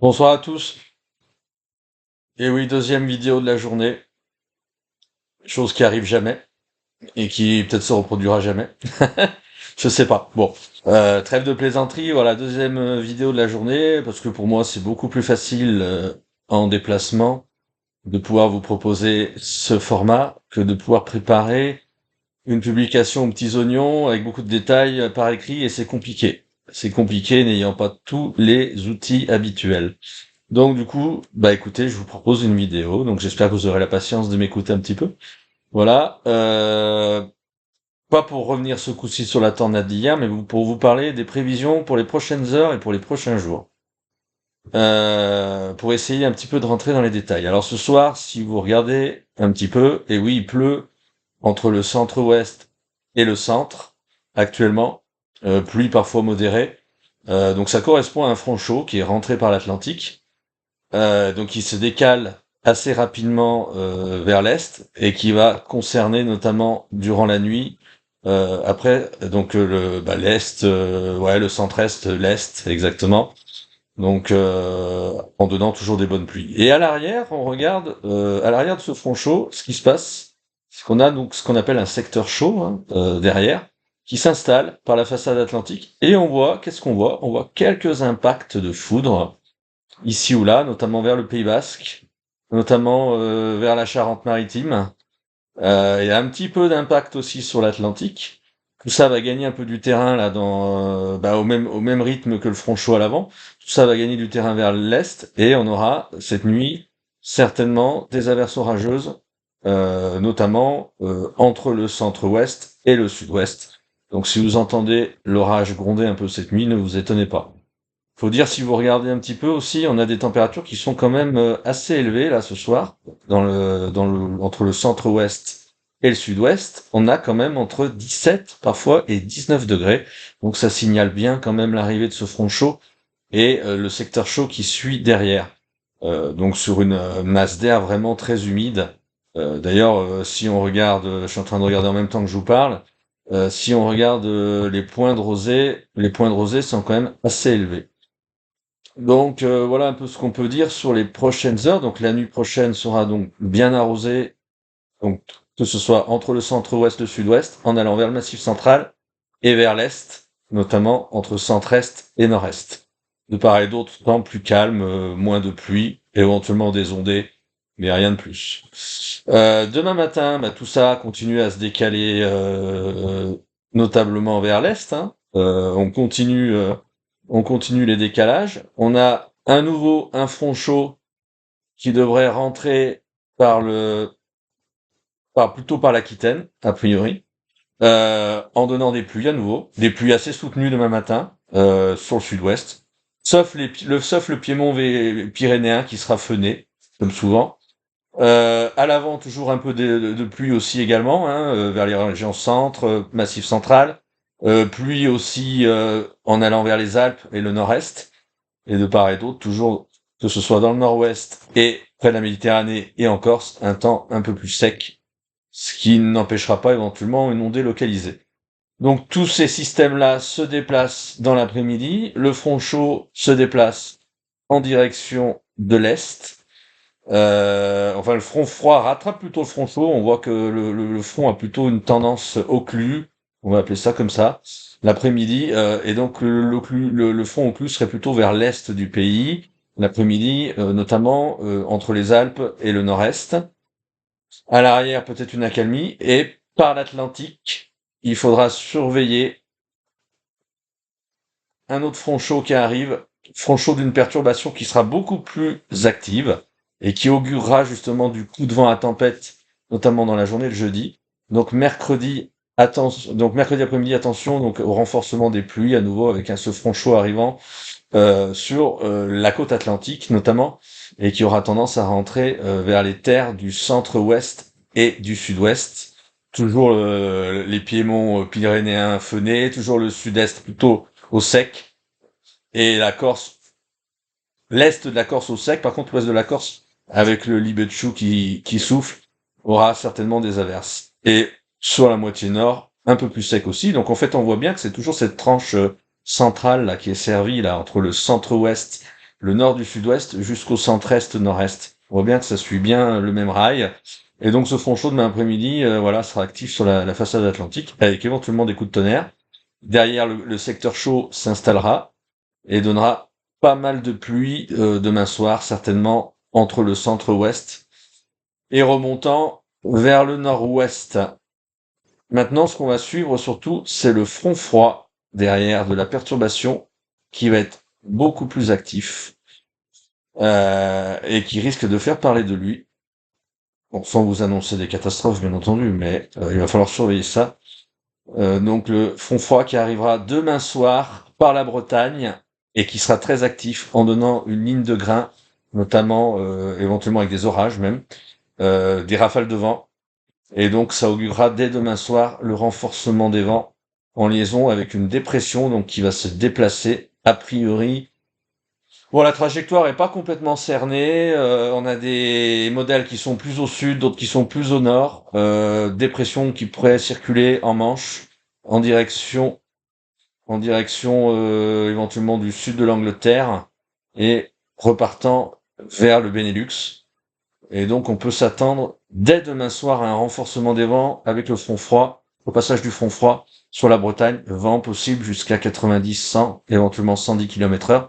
Bonsoir à tous. Et oui, deuxième vidéo de la journée, chose qui arrive jamais et qui peut-être se reproduira jamais. Je sais pas. Bon, trêve de plaisanterie. Voilà, deuxième vidéo de la journée parce que pour moi c'est beaucoup plus facile en déplacement de pouvoir vous proposer ce format que de pouvoir préparer une publication aux petits oignons avec beaucoup de détails par écrit et c'est compliqué. C'est compliqué n'ayant pas tous les outils habituels. Donc du coup, bah écoutez, je vous propose une vidéo, donc j'espère que vous aurez la patience de m'écouter un petit peu. Voilà, pas pour revenir ce coup-ci sur la tornade d'hier, mais pour vous parler des prévisions pour les prochaines heures et pour les prochains jours. Pour essayer un petit peu de rentrer dans les détails. Alors ce soir, si vous regardez un petit peu, et oui, il pleut entre le centre-ouest et le centre, actuellement, pluie parfois modérée. Donc ça correspond à un front chaud qui est rentré par l'Atlantique. Donc il se décale assez rapidement vers l'est et qui va concerner notamment durant la nuit. Après, donc l'est, ouais, le centre-est, l'est exactement. Donc en donnant toujours des bonnes pluies. Et à l'arrière, on regarde à l'arrière de ce front chaud, ce qui se passe, c'est qu'on a donc ce qu'on appelle un secteur chaud hein, derrière, qui s'installe par la façade atlantique. Et on voit, qu'est-ce qu'on voit? On voit quelques impacts de foudre ici ou là, notamment vers le Pays Basque, notamment vers la Charente-Maritime. Il y a un petit peu d'impact aussi sur l'Atlantique. Tout ça va gagner un peu du terrain là au même rythme que le front chaud à l'avant. Tout ça va gagner du terrain vers l'est et on aura cette nuit certainement des averses orageuses, notamment entre le centre-ouest et le sud-ouest. Donc si vous entendez l'orage gronder un peu cette nuit, ne vous étonnez pas. Faut dire, si vous regardez un petit peu aussi, on a des températures qui sont quand même assez élevées là ce soir, entre le centre-ouest et le sud-ouest. On a quand même entre 17 parfois et 19 degrés. Donc ça signale bien quand même l'arrivée de ce front chaud et le secteur chaud qui suit derrière. Donc sur une masse d'air vraiment très humide. D'ailleurs, si on regarde, je suis en train de regarder en même temps que je vous parle, si on regarde les points de rosée sont quand même assez élevés. Donc voilà un peu ce qu'on peut dire sur les prochaines heures. Donc la nuit prochaine sera donc bien arrosée, donc que ce soit entre le centre-ouest et le sud-ouest, en allant vers le massif central et vers l'est, notamment entre centre-est et nord-est. De part et d'autre, temps plus calme, moins de pluie, éventuellement des ondées, mais rien de plus. Demain matin, bah, tout ça continue à se décaler notablement vers l'est. Hein. On continue les décalages. On a un front chaud qui devrait rentrer par plutôt par l'Aquitaine, a priori, en donnant des pluies à nouveau, des pluies assez soutenues demain matin sur le sud-ouest, sauf le piémont pyrénéen qui sera feuné, comme souvent. À l'avant, toujours un peu de pluie aussi également, hein, vers les régions centre, massif central. Pluie aussi en allant vers les Alpes et le nord-est. Et de part et d'autre, toujours, que ce soit dans le nord-ouest et près de la Méditerranée et en Corse, un temps un peu plus sec, ce qui n'empêchera pas éventuellement une ondée localisée. Donc tous ces systèmes-là se déplacent dans l'après-midi, le front chaud se déplace en direction de l'est, enfin, le front froid rattrape plutôt le front chaud. On voit que le front a plutôt une tendance occlue. On va appeler ça comme ça. L'après-midi, et donc le front occlus serait plutôt vers l'est du pays. L'après-midi, notamment entre les Alpes et le nord-est. À l'arrière, peut-être une accalmie. Et par l'Atlantique, il faudra surveiller un autre front chaud qui arrive, front chaud d'une perturbation qui sera beaucoup plus active et qui augurera justement du coup de vent à tempête, notamment dans la journée de jeudi. Donc mercredi après-midi, attention donc au renforcement des pluies à nouveau avec ce front chaud arrivant sur la côte atlantique notamment et qui aura tendance à rentrer vers les terres du centre-ouest et du sud-ouest. Toujours les piémonts pyrénéens fenés, toujours le sud-est plutôt au sec, et la Corse, l'est de la Corse au sec, par contre l'ouest de la Corse, avec le Libetchou qui souffle, aura certainement des averses. Et sur la moitié nord, un peu plus sec aussi, donc en fait on voit bien que c'est toujours cette tranche centrale là qui est servie là entre le centre-ouest, le nord du sud-ouest jusqu'au centre-est nord-est. On voit bien que ça suit bien le même rail. Et donc ce front chaud demain après-midi, voilà, sera actif sur la façade atlantique, avec éventuellement des coups de tonnerre. Derrière, le secteur chaud s'installera et donnera pas mal de pluie demain soir, certainement entre le centre-ouest et remontant vers le nord-ouest. Maintenant, ce qu'on va suivre surtout, c'est le front froid derrière de la perturbation qui va être beaucoup plus actif et qui risque de faire parler de lui. Bon, sans vous annoncer des catastrophes, bien entendu, mais il va falloir surveiller ça. Donc le front froid qui arrivera demain soir par la Bretagne et qui sera très actif en donnant une ligne de grain, notamment éventuellement avec des orages même, des rafales de vent. Et donc ça augurera dès demain soir le renforcement des vents en liaison avec une dépression donc qui va se déplacer a priori. Bon, la trajectoire est pas complètement cernée. On a des modèles qui sont plus au sud, d'autres qui sont plus au nord. Dépression qui pourrait circuler en Manche, en direction, éventuellement du sud de l'Angleterre et repartant vers le Benelux. Et donc on peut s'attendre dès demain soir à un renforcement des vents avec le front froid, au passage du front froid sur la Bretagne, vent possible jusqu'à 90, 100, éventuellement 110 km/h.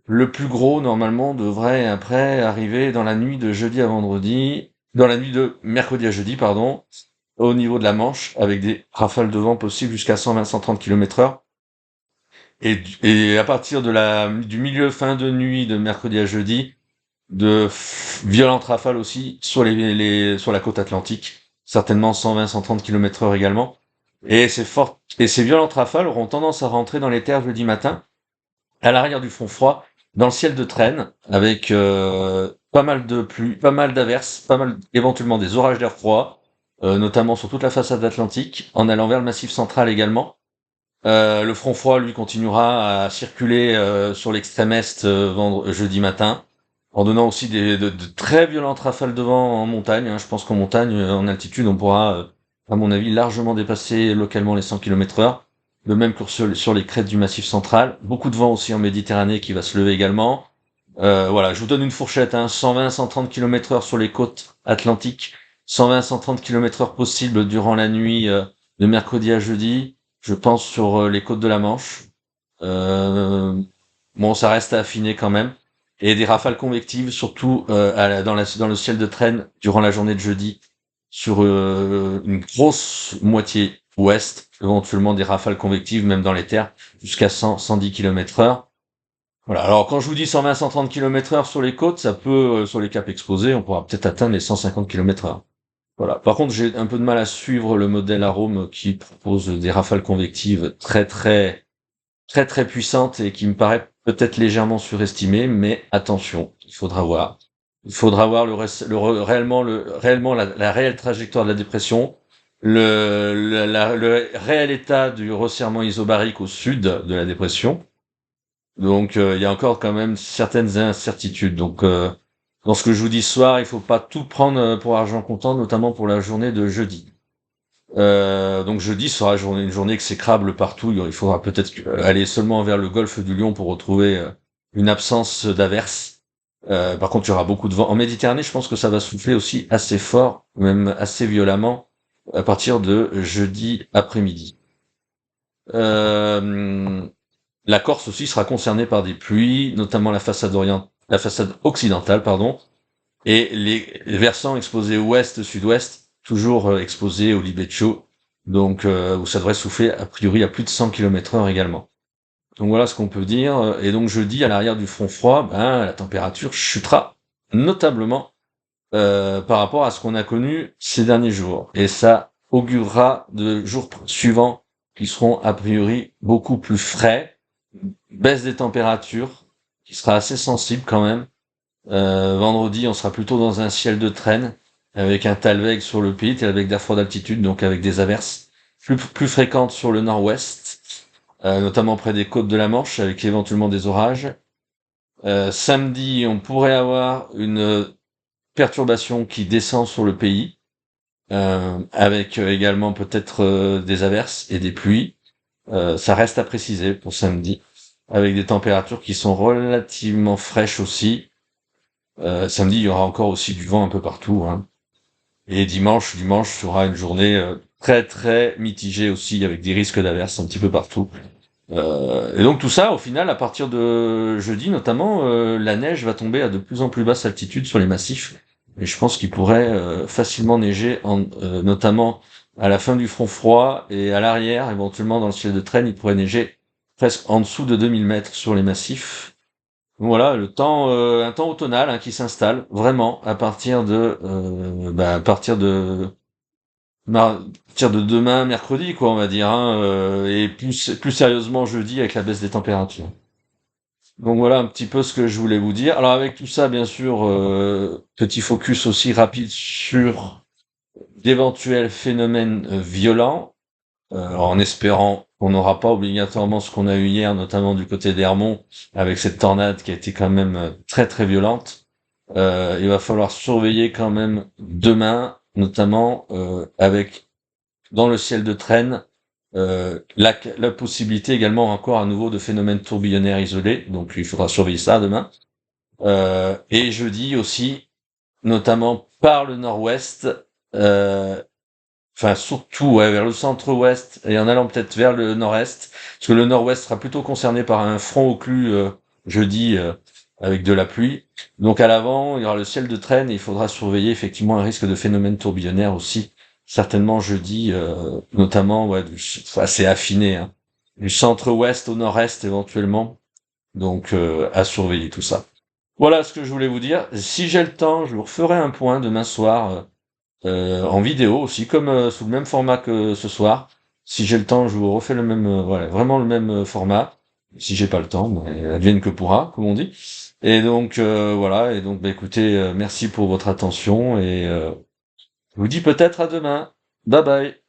Le plus gros, normalement, devrait après arriver dans la nuit de jeudi à vendredi, dans la nuit de mercredi à jeudi, pardon, au niveau de la Manche, avec des rafales de vent possibles jusqu'à 120-130 km/h. Et à partir du milieu fin de nuit de mercredi à jeudi, violentes rafales aussi sur sur la côte atlantique, certainement 120-130 km/h également. Et ces violentes rafales auront tendance à rentrer dans les terres jeudi matin, à l'arrière du front froid, dans le ciel de traîne, avec pas mal de pluie, pas mal d'averses, pas mal éventuellement des orages d'air froid, notamment sur toute la façade atlantique, en allant vers le Massif central également. Le front froid, lui, continuera à circuler sur l'extrême est jeudi matin, en donnant aussi de très violentes rafales de vent en montagne. Hein. Je pense qu'en montagne, en altitude, on pourra, à mon avis, largement dépasser localement les 100 km/h. De même que sur les crêtes du Massif central. Beaucoup de vent aussi en Méditerranée qui va se lever également. Voilà, je vous donne une fourchette, hein, 120-130 km/h sur les côtes atlantiques, 120-130 km/h possible durant la nuit de mercredi à jeudi, je pense sur les côtes de la Manche. Euh, bon, ça reste à affiner quand même. Et des rafales convectives, surtout dans le ciel de traîne durant la journée de jeudi, sur une grosse moitié ouest, éventuellement des rafales convectives, même dans les terres, jusqu'à 100-110 km/h. Voilà. Alors, quand je vous dis 120-130 km/h sur les côtes, ça peut, sur les caps exposés, on pourra peut-être atteindre les 150 km/h. Voilà. Par contre, j'ai un peu de mal à suivre le modèle Arome qui propose des rafales convectives très puissantes et qui me paraît peut-être légèrement surestimé, mais attention, il faudra voir. Il faudra voir réellement la réelle trajectoire de la dépression, le réel état du resserrement isobarique au sud de la dépression. Donc il y a encore quand même certaines incertitudes. Donc dans ce que je vous dis ce soir, il faut pas tout prendre pour argent comptant, notamment pour la journée de jeudi. Donc jeudi sera une journée exécrable partout. Il faudra peut-être aller seulement vers le golfe du Lion pour retrouver une absence d'averse. Par contre, il y aura beaucoup de vent. En Méditerranée, je pense que ça va souffler aussi assez fort, même assez violemment, à partir de jeudi après-midi. La Corse aussi sera concernée par des pluies, notamment la façade occidentale, pardon, et les versants exposés ouest-sud-ouest, toujours exposés au libeccio, donc où ça devrait souffler a priori à plus de 100 km/h également. Donc voilà ce qu'on peut dire. Et donc jeudi, à l'arrière du front froid, la température chutera notablement par rapport à ce qu'on a connu ces derniers jours. Et ça augurera de jours suivants qui seront a priori beaucoup plus frais, baisse des températures qui sera assez sensible quand même. Vendredi, on sera plutôt dans un ciel de traîne, avec un talweg sur le pays, talweg d'air froid d'altitude, donc avec des averses plus fréquentes sur le nord-ouest, notamment près des côtes de la Manche, avec éventuellement des orages. Samedi, on pourrait avoir une perturbation qui descend sur le pays, avec également peut-être des averses et des pluies. Ça reste à préciser pour samedi. avec des températures qui sont relativement fraîches aussi. Samedi, il y aura encore aussi du vent un peu partout, hein. Et dimanche sera une journée très très mitigée aussi, avec des risques d'averses un petit peu partout. Et donc tout ça, au final, à partir de jeudi notamment, la neige va tomber à de plus en plus basse altitude sur les massifs. Et je pense qu'il pourrait facilement neiger, notamment à la fin du front froid et à l'arrière, éventuellement dans le ciel de traîne, il pourrait neiger presque en dessous de 2000 mètres sur les massifs. Donc voilà, un temps automnal, hein, qui s'installe vraiment à partir de à partir de demain, mercredi, quoi, on va dire, hein, et plus sérieusement jeudi avec la baisse des températures. Donc voilà un petit peu ce que je voulais vous dire. Alors avec tout ça, bien sûr, petit focus aussi rapide sur d'éventuels phénomènes violents, en espérant qu'on n'aura pas obligatoirement ce qu'on a eu hier, notamment du côté d'Hermont, avec cette tornade qui a été quand même très très violente. Il va falloir surveiller quand même demain, notamment avec dans le ciel de traîne, la possibilité également encore à nouveau de phénomènes tourbillonnaires isolés, donc il faudra surveiller ça demain. Et jeudi aussi, notamment par le nord-ouest, euh, enfin surtout ouais, vers le centre-ouest et en allant peut-être vers le nord-est, parce que le nord-ouest sera plutôt concerné par un front occlus jeudi avec de la pluie. Donc à l'avant, il y aura le ciel de traîne et il faudra surveiller effectivement un risque de phénomène tourbillonnaire aussi, certainement jeudi, notamment ouais, assez affiné, hein, du centre-ouest au nord-est éventuellement. Donc à surveiller tout ça. Voilà ce que je voulais vous dire. Si j'ai le temps, je vous referai un point demain soir. En vidéo aussi, comme sous le même format que ce soir. Si j'ai le temps, je vous refais le même, voilà, vraiment le même format. Si j'ai pas le temps, ben, advienne que pourra, comme on dit. Et donc voilà, et donc bah, écoutez, merci pour votre attention et je vous dis peut-être à demain. Bye bye.